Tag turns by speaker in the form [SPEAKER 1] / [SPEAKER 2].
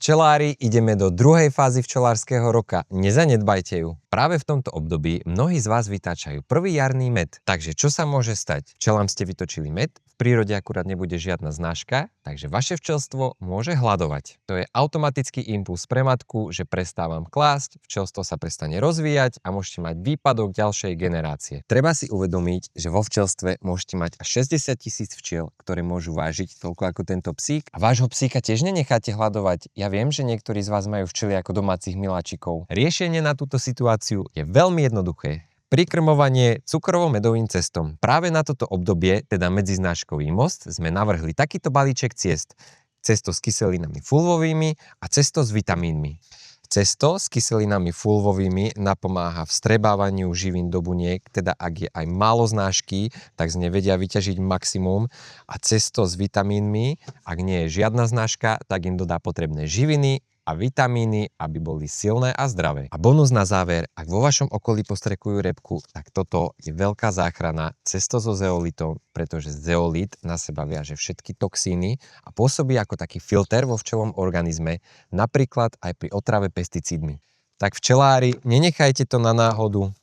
[SPEAKER 1] Včelári, ideme do druhej fázy včelárskeho roka. Nezanedbajte ju. Práve v tomto období mnohí z vás vytáčajú prvý jarný med. Takže čo sa môže stať? Včelám ste vytočili med, v prírode akurát nebude žiadna znáška, takže vaše včelstvo môže hladovať. To je automatický impuls pre matku, že prestávam klásť, včelstvo sa prestane rozvíjať a môžete mať výpadok ďalšej generácie. Treba si uvedomiť, že vo včelstve môžete mať až 60 000 včiel, ktoré môžu vážiť toľko ako tento psík. A vášho psíka tiež nenecháte hladovať. Ja viem, že niektorí z vás majú včely ako domácich miláčikov. Riešenie na túto situáciu je veľmi jednoduché. Prikrmovanie cukrovo-medovým cestom. Práve na toto obdobie, teda medziznáškový most, sme navrhli takýto balíček ciest. Cesto s kyselinami fulvovými a cesto s vitamínmi. Cesto s kyselinami fulvovými napomáha vstrebávaniu živín do buniek, teda ak je aj málo znášky, tak z nej vedia vyťažiť maximum. A cesto s vitamínmi, ak nie je žiadna znáška, tak im dodá potrebné živiny a vitamíny, aby boli silné a zdravé. A bonus na záver, ak vo vašom okolí postrekujú repku, tak toto je veľká záchrana, cesto so zeolitom, pretože zeolit na seba viaže všetky toxíny a pôsobí ako taký filter vo včelom organizme, napríklad aj pri otrave pesticídmi. Tak včelári, nenechajte to na náhodu,